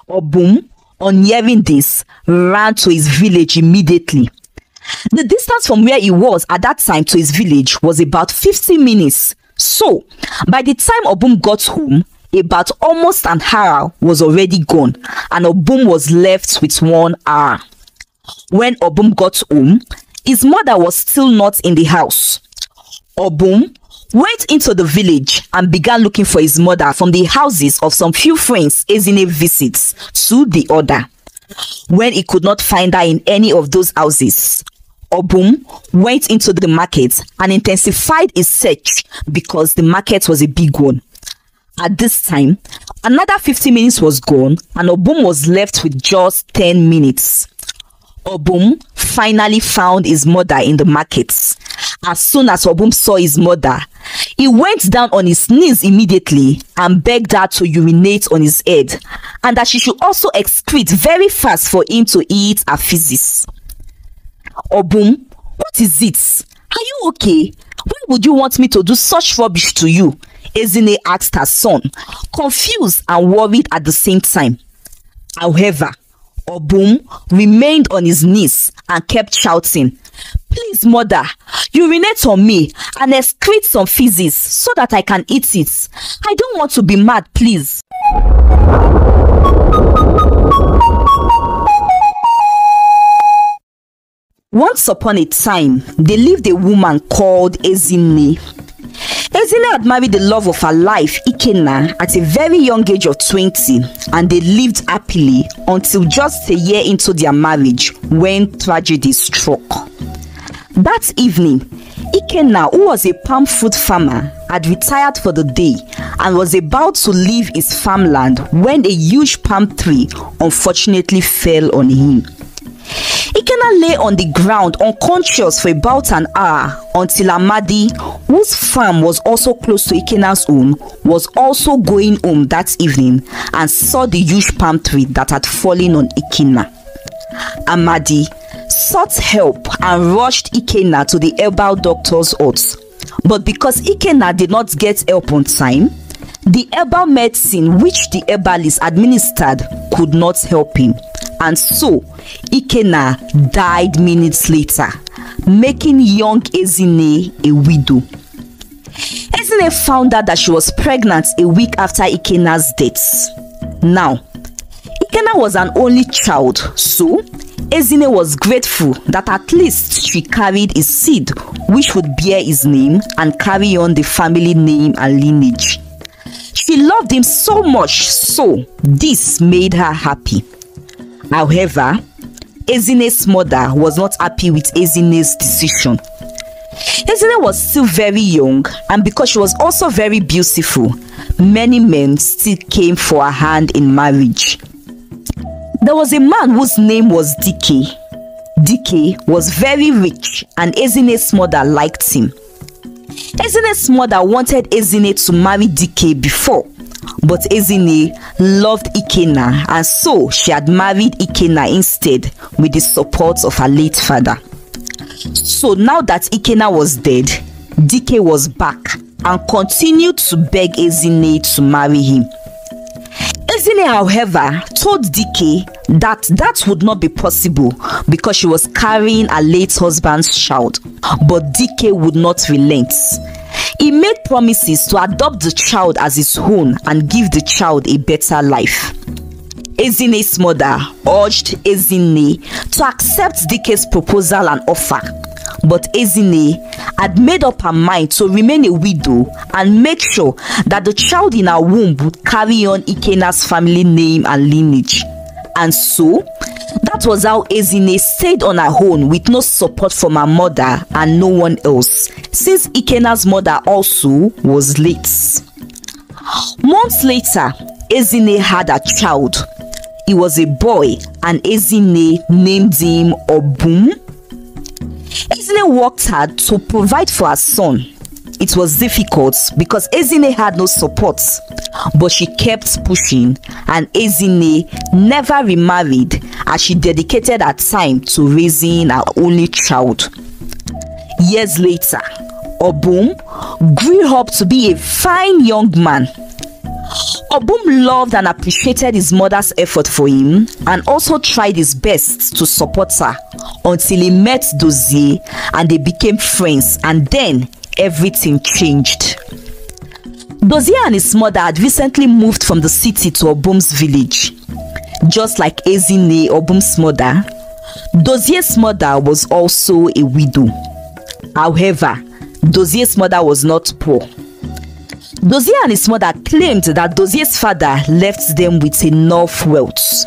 Obum, on hearing this, ran to his village immediately. The distance from where he was at that time to his village was about 50 minutes. So, by the time Obum got home, about almost an hour was already gone, and Obum was left with 1 hour. When Obum got home, his mother was still not in the house. Obum went into the village and began looking for his mother from the houses of some few friends Ezinne visits to the other. When he could not find her in any of those houses, Obum went into the market and intensified his search because the market was a big one. At this time, another 50 minutes was gone and Obum was left with just 10 minutes. Obum finally found his mother in the market. As soon as Obum saw his mother, he went down on his knees immediately and begged her to urinate on his head, and that she should also excrete very fast for him to eat her feces. Obum, what is it? Are you okay? Why would you want me to do such rubbish to you? Ezinne asked her son, confused and worried at the same time. However, Obum remained on his knees and kept shouting, please mother, urinate on me and excrete some feces so that I can eat it. I don't want to be mad, please. Once upon a time, there lived a woman called Ezinne. Ezinne had married the love of her life, Ikenna, at a very young age of 20, and they lived happily until just a year into their marriage when tragedy struck. That evening, Ikenna, who was a palm fruit farmer, had retired for the day and was about to leave his farmland when a huge palm tree unfortunately fell on him. Ikenna lay on the ground unconscious for about an hour until Amadi, whose farm was also close to Ikenna's own, was also going home that evening and saw the huge palm tree that had fallen on Ikenna. Amadi sought help and rushed Ikenna to the herbal doctor's hut. But because Ikenna did not get help on time, the herbal medicine which the herbalist administered could not help him. And so, Ikenna died minutes later, making young Ezinne a widow. Ezinne found out that she was pregnant a week after Ikenna's death. Now, Ikenna was an only child, so Ezinne was grateful that at least she carried his seed, which would bear his name and carry on the family name and lineage. She loved him so much, so this made her happy. However, Ezinne's mother was not happy with Ezinne's decision. Ezinne was still very young, and because she was also very beautiful, many men still came for her hand in marriage. There was a man whose name was Dike. Dike was very rich, and Ezinne's mother liked him. Ezinne's mother wanted Ezinne to marry Dike before, but Ezinne loved Ikenna, and so she had married Ikenna instead with the support of her late father. So now that Ikenna was dead, Dike was back and continued to beg Ezinne to marry him. Ezinne, however, told Dike that would not be possible because she was carrying her late husband's child, but Dike would not relent. He made promises to adopt the child as his own and give the child a better life. Ezinne's mother urged Ezinne to accept Dike's proposal and offer, but Ezinne had made up her mind to remain a widow and make sure that the child in her womb would carry on Ikenna's family name and lineage. And so, that was how Ezinne stayed on her own with no support from her mother and no one else, since Ikenna's mother also was late. Months later, Ezinne had a child. He was a boy, and Ezinne named him Obum. Ezinne worked hard to provide for her son. It was difficult because Ezinne had no support, but she kept pushing, and Ezinne never remarried as she dedicated her time to raising her only child. Years later, Obum grew up to be a fine young man. Obum loved and appreciated his mother's effort for him and also tried his best to support her until he met Dozie and they became friends, and then everything changed. Dozie and his mother had recently moved from the city to Obum's village. Just like Ezinne, Obum's mother, Dozie's mother was also a widow. However, Dozie's mother was not poor. Dozie and his mother claimed that Dozie's father left them with enough wealth.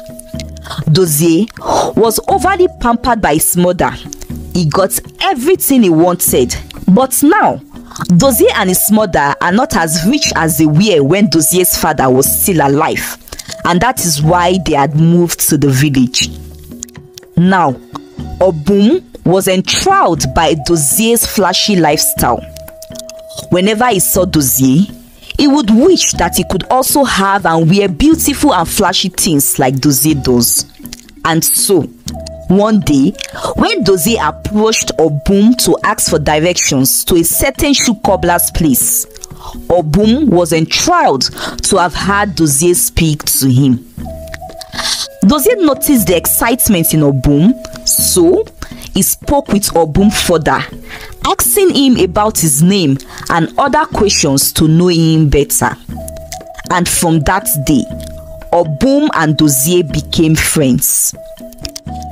Dozie was overly pampered by his mother. He got everything he wanted. But now, Dozie and his mother are not as rich as they were when Dozie's father was still alive. And that is why they had moved to the village. Now, Obum was enthralled by Dozie's flashy lifestyle. Whenever he saw Dozie, he would wish that he could also have and wear beautiful and flashy things like Dozie does. And so, one day, when Dozie approached Obum to ask for directions to a certain shoe cobbler's place, Obum was enthralled to have had Dozie speak to him. Dozie noticed the excitement in Obum, so he spoke with Obum further, asking him about his name and other questions to know him better. And from that day, Obum and Dozie became friends.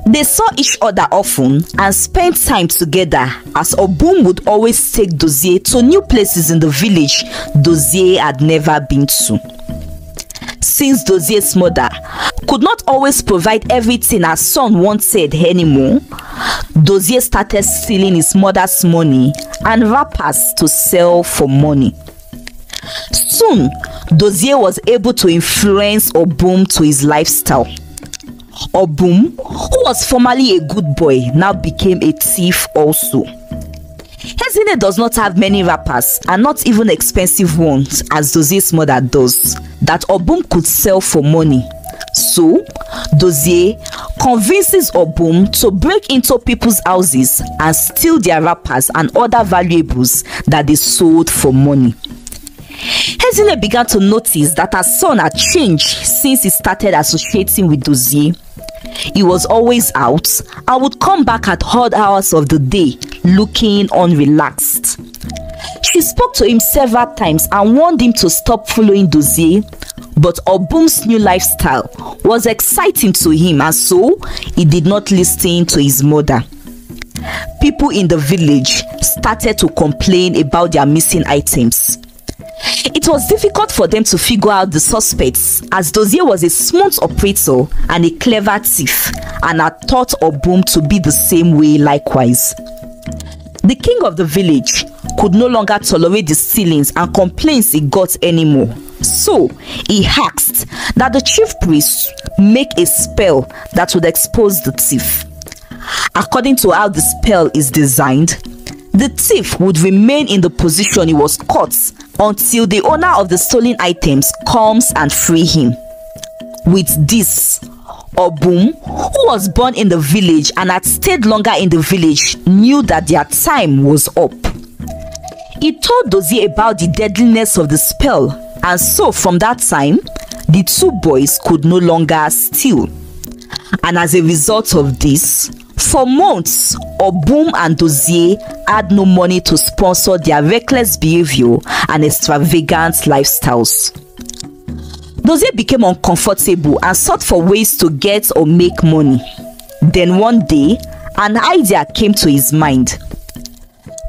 They saw each other often and spent time together, as Obum would always take Dozie to new places in the village Dozie had never been to. Since Dozie's mother could not always provide everything her son wanted anymore, Dozie started stealing his mother's money and wrappers to sell for money. Soon, Dozie was able to influence Obum to his lifestyle. Obum, who was formerly a good boy, now became a thief also. Ezinne does not have many wrappers, and not even expensive ones as Dozie's mother does, that Obum could sell for money. So, Dozie convinces Obum to break into people's houses and steal their wrappers and other valuables that they sold for money. Ezinne began to notice that her son had changed since he started associating with Dozie. He was always out and would come back at odd hours of the day looking unrelaxed. She spoke to him several times and warned him to stop following Dozie, but Obum's new lifestyle was exciting to him, and so he did not listen to his mother. People in the village started to complain about their missing items. It was difficult for them to figure out the suspects, as Dozie was a smooth operator and a clever thief, and had taught Obum to be the same way likewise. The king of the village could no longer tolerate the stealings and complaints he got anymore. So he asked that the chief priest make a spell that would expose the thief. According to how the spell is designed, the thief would remain in the position he was caught until the owner of the stolen items comes and free him. With this, Obum, who was born in the village and had stayed longer in the village, knew that their time was up. He told Dozie about the deadliness of the spell, and so from that time, the two boys could no longer steal. And as a result of this, for months, Obum and Dozie had no money to sponsor their reckless behavior and extravagant lifestyles. Dozie became uncomfortable and sought for ways to get or make money. Then one day, an idea came to his mind.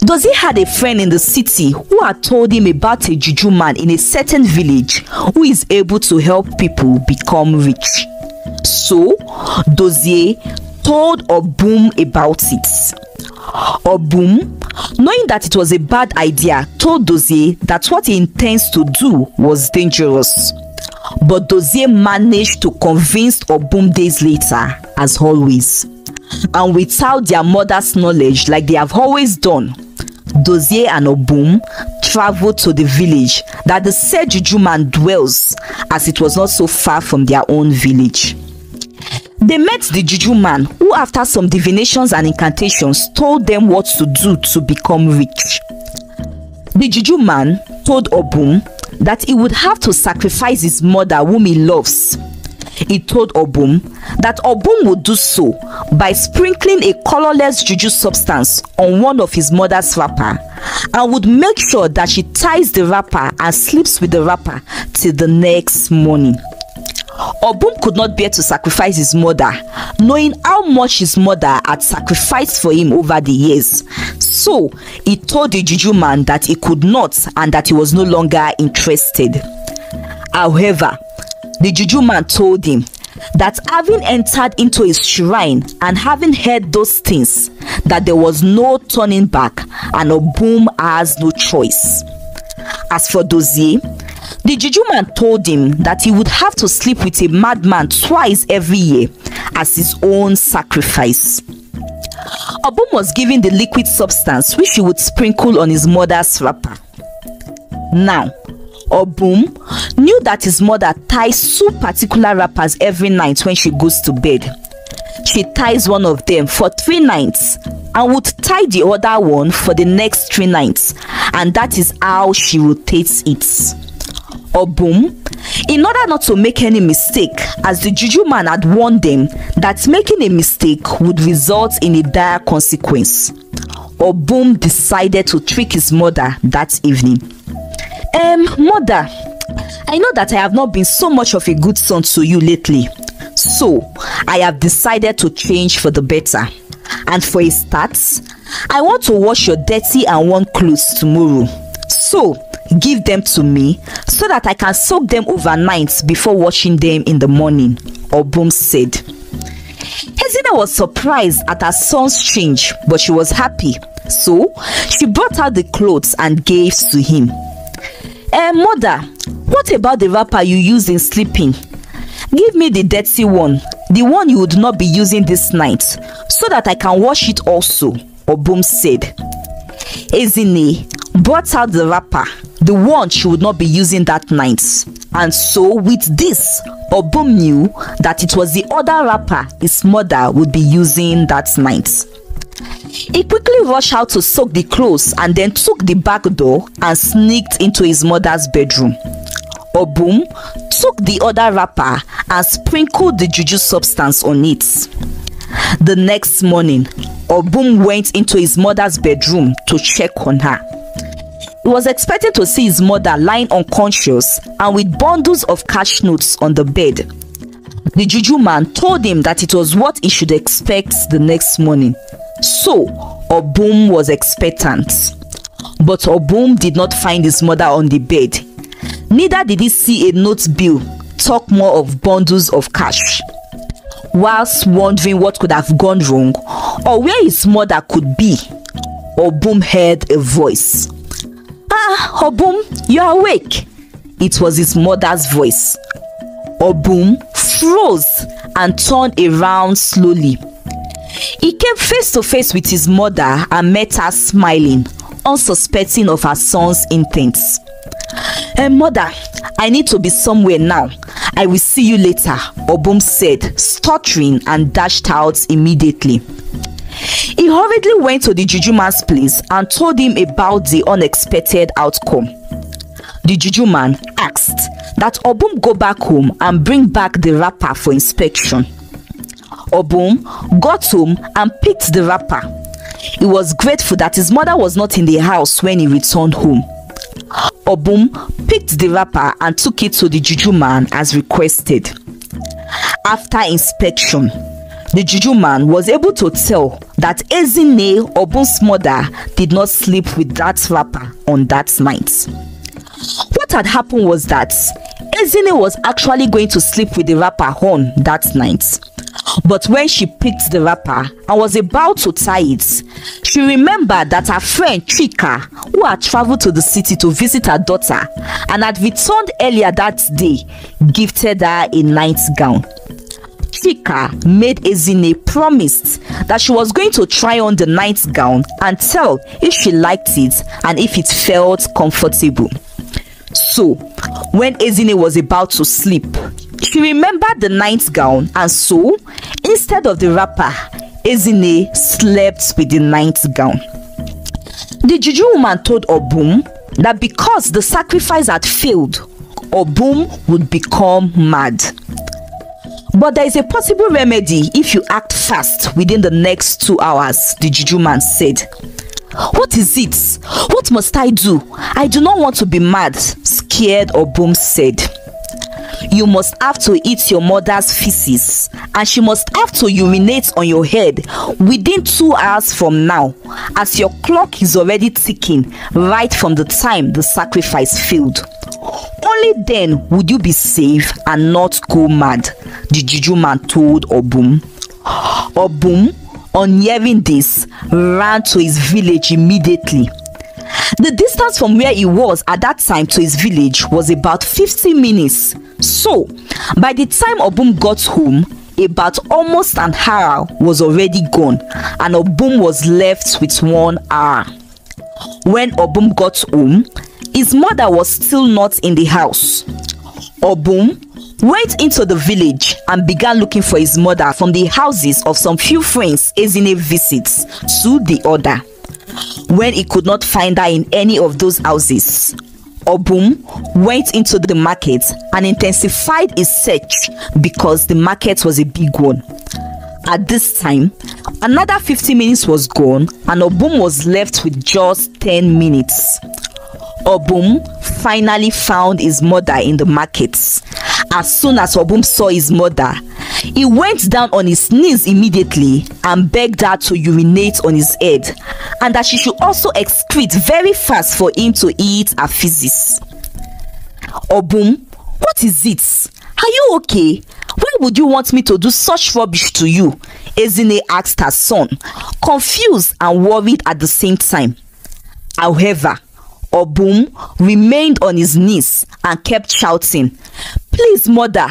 Dozie had a friend in the city who had told him about a juju man in a certain village who is able to help people become rich. So, Dozie told Obum about it. Obum, knowing that it was a bad idea, told Dozie that what he intends to do was dangerous. But Dozie managed to convince Obum days later, as always. And without their mother's knowledge, like they have always done, Dozie and Obum traveled to the village that the said juju man dwells, as it was not so far from their own village. They met the juju man, who after some divinations and incantations told them what to do to become rich. The juju man told Obum that he would have to sacrifice his mother whom he loves. He told Obum that Obum would do so by sprinkling a colorless juju substance on one of his mother's wrapper and would make sure that she ties the wrapper and sleeps with the wrapper till the next morning. Obum could not bear to sacrifice his mother, knowing how much his mother had sacrificed for him over the years. So he told the juju man that he could not and that he was no longer interested. However, the juju man told him that having entered into his shrine and having heard those things, that there was no turning back and Obum has no choice. As for Dozie, the juju man told him that he would have to sleep with a madman twice every year as his own sacrifice. Obum was given the liquid substance which he would sprinkle on his mother's wrapper. Now, Obum knew that his mother ties two particular wrappers every night when she goes to bed. She ties one of them for 3 nights and would tie the other one for the next 3 nights, and that is how she rotates it. Obum, in order not to make any mistake, as the juju man had warned them that making a mistake would result in a dire consequence, Obum decided to trick his mother that evening. Mother, I know that I have not been so much of a good son to you lately, so I have decided to change for the better. And for a start, I want to wash your dirty and worn clothes tomorrow. So give them to me so that I can soak them overnight before washing them in the morning, Obum said. Ezinne was surprised at her son's change, but she was happy, so she brought out the clothes and gave to him. Mother, what about the wrapper you use in sleeping? Give me the dirty one, the one you would not be using this night, so that I can wash it also, Obum said. Ezinne brought out the wrapper, the one she would not be using that night. And so with this, Obum knew that it was the other wrapper his mother would be using that night. He quickly rushed out to soak the clothes and then took the back door and sneaked into his mother's bedroom. Obum took the other wrapper and sprinkled the juju substance on it. The next morning, Obum went into his mother's bedroom to check on her. He was expecting to see his mother lying unconscious and with bundles of cash notes on the bed. The juju man told him that it was what he should expect the next morning. So, Obum was expectant. But Obum did not find his mother on the bed. Neither did he see a note bill, talk more of bundles of cash. Whilst wondering what could have gone wrong or where his mother could be, Obum heard a voice. "Ah, Obum, you are awake." It was his mother's voice. Obum froze and turned around slowly. He came face to face with his mother and met her smiling, unsuspecting of her son's intents. "Mother, I need to be somewhere now. I will see you later," Obum said, stuttering, and dashed out immediately. He hurriedly went to the juju man's place and told him about the unexpected outcome. The juju man asked that Obum go back home and bring back the wrapper for inspection. Obum got home and picked the wrapper. He was grateful that his mother was not in the house when he returned home. Obum picked the wrapper and took it to the juju man as requested. After inspection, the juju man was able to tell that Ezinne, Obum's mother, did not sleep with that wrapper on that night. What had happened was that Ezinne was actually going to sleep with the wrapper on that night. But when she picked the wrapper and was about to tie it, she remembered that her friend Chika, who had traveled to the city to visit her daughter and had returned earlier that day, gifted her a nightgown. Chika made Ezinne promise that she was going to try on the nightgown and tell if she liked it and if it felt comfortable. So, when Ezinne was about to sleep, she remembered the nightgown, and so, instead of the wrapper, Ezinne slept with the nightgown. The juju woman told Obum that because the sacrifice had failed, Obum would become mad. But there is a possible remedy if you act fast within the next 2 hours, the juju man said. What is it? What must I do? I do not want to be mad, scared Obum said. You must have to eat your mother's feces, and she must have to urinate on your head within 2 hours from now, as your clock is already ticking right from the time the sacrifice failed. Only then would you be safe and not go mad, the juju man told Obum. Obum, on hearing this, ran to his village immediately. The distance from where he was at that time to his village was about 50 minutes. So, by the time Obum got home, about almost an hour was already gone, and Obum was left with 1 hour. When Obum got home, his mother was still not in the house. Obum went into the village and began looking for his mother from the houses of some few friends Ezinne visits to the other. When he could not find her in any of those houses, Obum went into the market and intensified his search because the market was a big one. At this time, another 50 minutes was gone and Obum was left with just 10 minutes. Obum finally found his mother in the markets. As soon as Obum saw his mother, he went down on his knees immediately and begged her to urinate on his head, and that she should also excrete very fast for him to eat her feces. Obum, what is it? Are you okay? Why would you want me to do such rubbish to you? Ezinne asked her son, confused and worried at the same time. However, Obum remained on his knees and kept shouting, "Please, mother,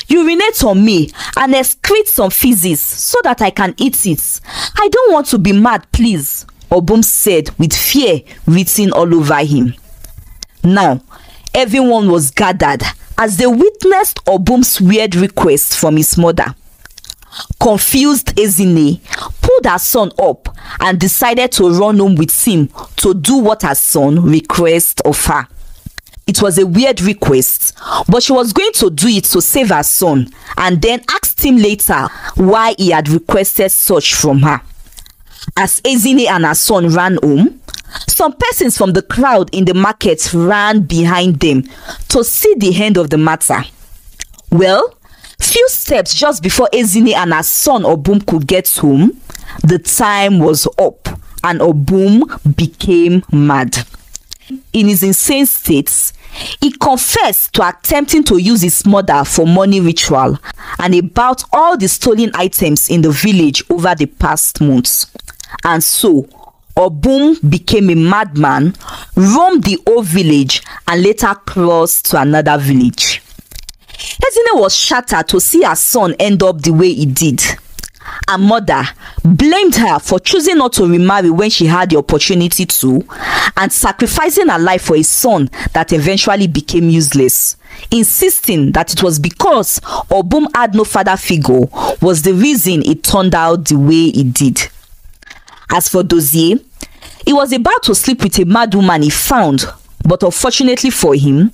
urinate on me and excrete some feces so that I can eat it. I don't want to be mad, please," Obum said with fear written all over him. Now, everyone was gathered as they witnessed Obum's weird request from his mother. Confused Ezinne pulled her son up and decided to run home with him to do what her son requested of her. It was a weird request, but she was going to do it to save her son, and then asked him later why he had requested such from her. As Ezinne and her son ran home, some persons from the crowd in the market ran behind them to see the end of the matter. Well, few steps just before Ezinne and her son Obum could get home, the time was up and Obum became mad. In his insane state, he confessed to attempting to use his mother for money ritual and about all the stolen items in the village over the past months. And so, Obum became a madman, roamed the whole village and later crossed to another village. Ezinne was shattered to see her son end up the way he did. Her mother blamed her for choosing not to remarry when she had the opportunity to, and sacrificing her life for a son that eventually became useless, insisting that it was because Obum had no father figure was the reason it turned out the way it did. As for Dozier, he was about to sleep with a mad woman he found, but unfortunately for him,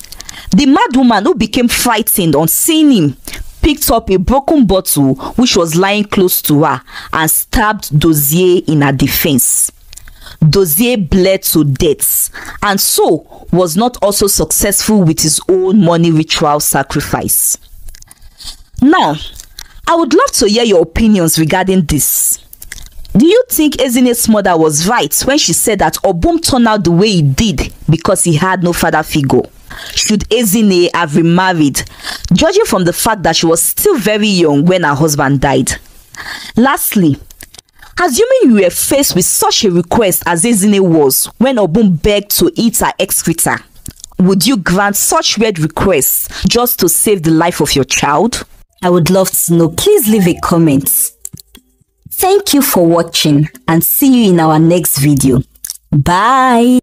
the mad woman, who became frightened on seeing him, picked up a broken bottle which was lying close to her and stabbed Dozier in her defense. Dozier bled to death and so was not also successful with his own money ritual sacrifice. Now, I would love to hear your opinions regarding this. Do you think Ezinne's mother was right when she said that Obum turned out the way he did because he had no father figure? Should Ezinne have remarried, judging from the fact that she was still very young when her husband died? Lastly, assuming you were faced with such a request as Ezinne was when Obum begged to eat her excreta, would you grant such weird requests just to save the life of your child? I would love to know. Please leave a comment. Thank you for watching and see you in our next video. Bye.